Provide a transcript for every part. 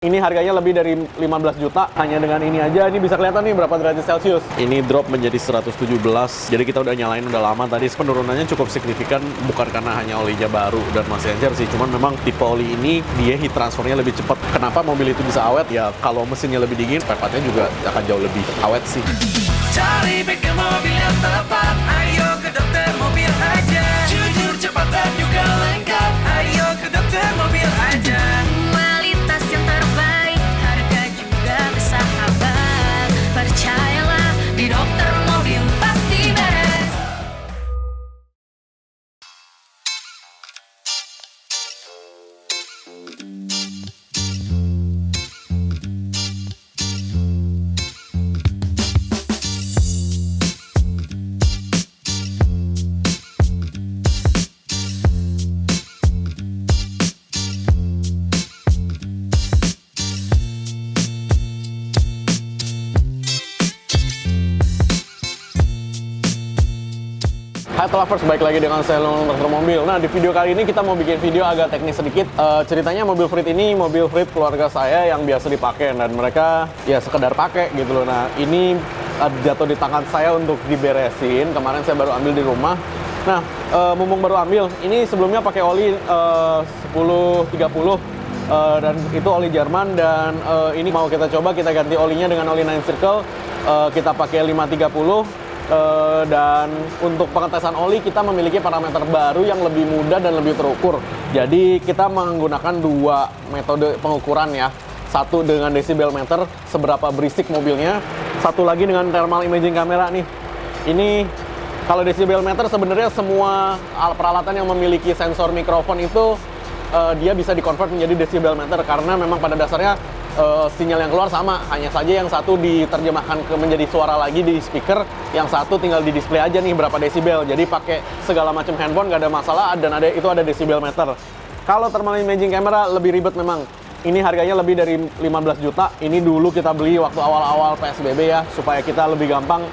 Ini harganya lebih dari 15 juta, hanya dengan ini aja, ini bisa kelihatan nih berapa derajat Celcius. Ini drop menjadi 117, jadi kita udah nyalain udah lama tadi, penurunannya cukup signifikan, bukan karena hanya olinya baru dan masih encer sih, cuman memang tipe oli ini, dia heat transfernya lebih cepat. Kenapa mobil itu bisa awet? Ya kalau mesinnya lebih dingin, spare partnya juga akan jauh lebih awet sih. Cari bengkel mobil yang tepat, ayo ke Dokter Mobil aja. Jujur, cepat dan juga lengkap, ayo ke Dokter Mobil aja. Kualitas yang terbaik, harga juga bersahabat. Percayalah, di Dokter Mobil pasti beres. Hai lovers, balik lagi dengan saya Dokter Mobil. Nah, di video kali ini kita mau bikin video agak teknis sedikit. Ceritanya mobil Freed ini mobil Freed keluarga saya yang biasa dipakai dan mereka ya sekedar pakai gitu loh. Nah, ini jatuh di tangan saya untuk diberesin. Kemarin saya baru ambil di rumah. Nah, mumpung baru ambil, ini sebelumnya pakai oli 1030 dan itu oli Jerman, dan ini mau kita coba kita ganti olinya dengan oli 9 Circle. Kita pakai 530. Dan untuk pengetesan oli kita memiliki parameter baru yang lebih mudah dan lebih terukur. Jadi kita menggunakan dua metode pengukuran ya. Satu dengan decibel meter, seberapa berisik mobilnya. Satu lagi dengan thermal imaging camera nih. Ini kalau decibel meter sebenarnya semua peralatan yang memiliki sensor mikrofon itu dia bisa dikonvert menjadi decibel meter karena memang pada dasarnya sinyal yang keluar sama, hanya saja yang satu diterjemahkan menjadi suara lagi di speaker, yang satu tinggal di display aja nih berapa desibel. Jadi pakai segala macam handphone nggak ada masalah, dan itu ada desibel meter. Kalau thermal imaging camera lebih ribet memang. Ini harganya lebih dari 15 juta. Ini dulu kita beli waktu awal-awal PSBB ya, supaya kita lebih gampang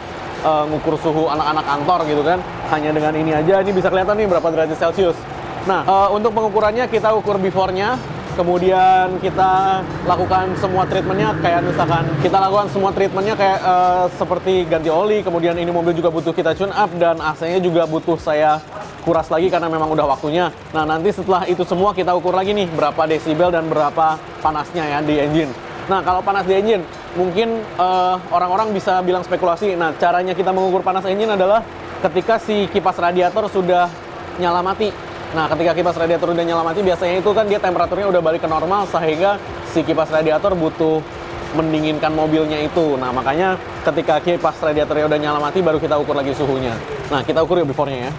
ngukur suhu anak-anak kantor gitu kan. Hanya dengan ini aja, ini bisa kelihatan nih berapa derajat Celcius. Nah, untuk pengukurannya kita ukur before-nya. Kemudian kita lakukan semua treatmentnya, kayak misalkan kita lakukan semua treatmentnya kayak seperti ganti oli, kemudian ini mobil juga butuh kita tune up, dan AC-nya juga butuh saya kuras lagi karena memang udah waktunya. Nah, nanti setelah itu semua kita ukur lagi nih berapa desibel dan berapa panasnya ya di engine. Nah, kalau panas di engine, mungkin orang-orang bisa bilang spekulasi. Nah, caranya kita mengukur panas engine adalah ketika si kipas radiator sudah nyala mati. Nah, ketika kipas radiator udah nyala mati, biasanya itu kan dia temperaturnya udah balik ke normal, sehingga si kipas radiator butuh mendinginkan mobilnya itu. Nah, makanya ketika kipas radiatornya udah nyala mati, baru kita ukur lagi suhunya. Nah, kita ukur yuk before-nya ya.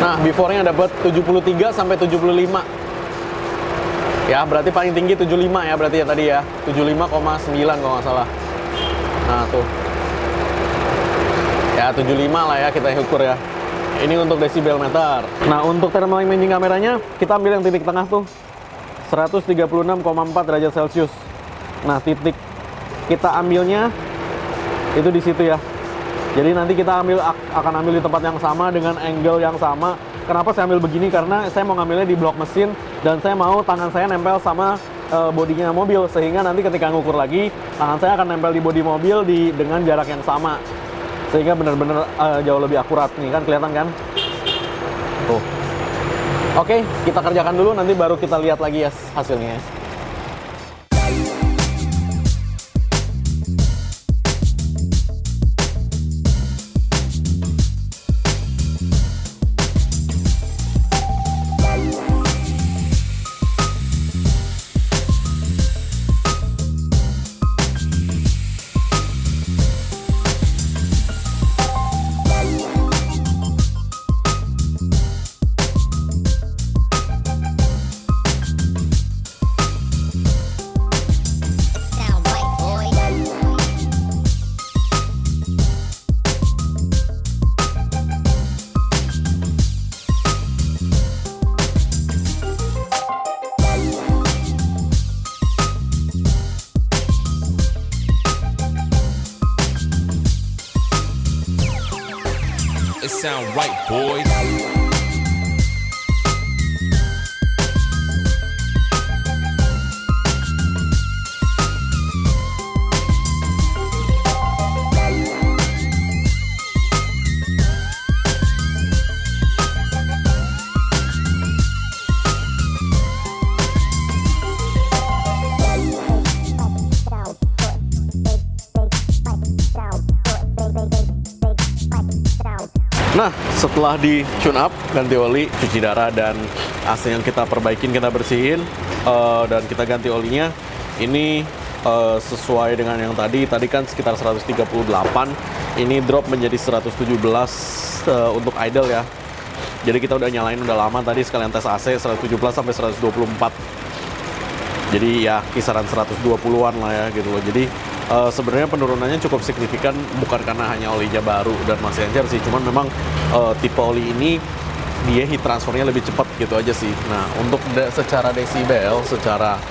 Nah, before-nya dapat 73 sampai 75. Ya, berarti paling tinggi 75 ya, berarti ya tadi ya. 75,9 kalau nggak salah. Nah, tuh. Ya, 75 lah ya kita ukur ya. Ini untuk desibel meter. Nah, untuk thermal imaging kameranya, kita ambil yang titik tengah tuh. 136,4 derajat Celcius. Nah, titik kita ambilnya itu di situ ya. Jadi nanti kita akan ambil di tempat yang sama dengan angle yang sama. Kenapa saya ambil begini? Karena saya mau ngambilnya di blok mesin, dan saya mau tangan saya nempel sama bodinya mobil, sehingga nanti ketika ngukur lagi, tangan saya akan nempel di bodi mobil dengan jarak yang sama, sehingga benar-benar jauh lebih akurat. Nih kan kelihatan kan? Tuh. Oke, kita kerjakan dulu, nanti baru kita lihat lagi ya hasilnya. it sound right, boys. Nah, setelah di tune up, ganti oli, cuci darah, dan AC yang kita perbaikin, kita bersihin, dan kita ganti olinya, ini sesuai dengan yang tadi kan sekitar 138, ini drop menjadi 117 untuk idle ya. Jadi kita udah nyalain udah lama tadi, sekalian tes AC 117 sampai 124. Jadi ya kisaran 120-an lah ya gitu loh. Jadi sebenarnya penurunannya cukup signifikan, bukan karena hanya olinya baru dan masih encer sih, cuman memang tipe oli ini dia heat transfernya lebih cepat gitu aja sih. Nah, untuk secara desibel, secara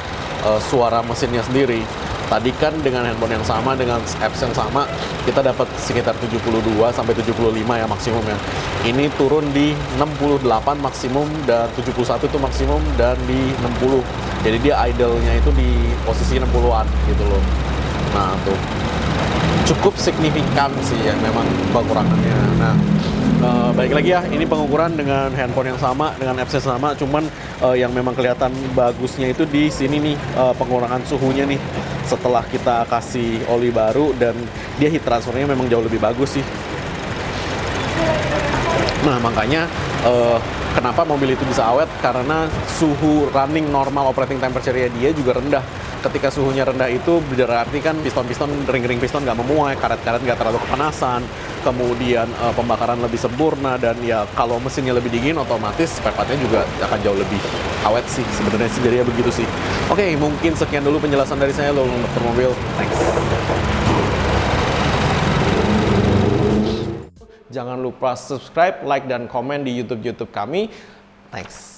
suara mesinnya sendiri, tadi kan dengan handphone yang sama, dengan apps yang sama, kita dapat sekitar 72 sampai 75 ya maksimum ya. Ini turun di 68 maksimum, dan 71 itu maksimum, dan di 60. Jadi dia idle-nya itu di posisi 60-an gitu loh. Nah, tuh cukup signifikan sih ya memang pengurangannya. Nah, baik lagi ya, ini pengukuran dengan handphone yang sama, dengan apps yang sama, cuman yang memang kelihatan bagusnya itu di sini nih, pengurangan suhunya nih setelah kita kasih oli baru, dan dia heat transfernya memang jauh lebih bagus sih. Nah, makanya kenapa mobil itu bisa awet, karena suhu running normal operating temperature-nya dia juga rendah. Ketika suhunya rendah itu berarti kan piston-piston, ring-ring piston nggak memuai, karet-karet nggak terlalu kepanasan, kemudian pembakaran lebih sempurna, dan ya kalau mesinnya lebih dingin otomatis spare part-nya juga akan jauh lebih awet sih sebenarnya sih, jadi ya begitu sih. Oke, mungkin sekian dulu penjelasan dari saya, Lulung Dokter Mobil. Thanks. Jangan lupa subscribe, like, dan komen di YouTube kami. Thanks.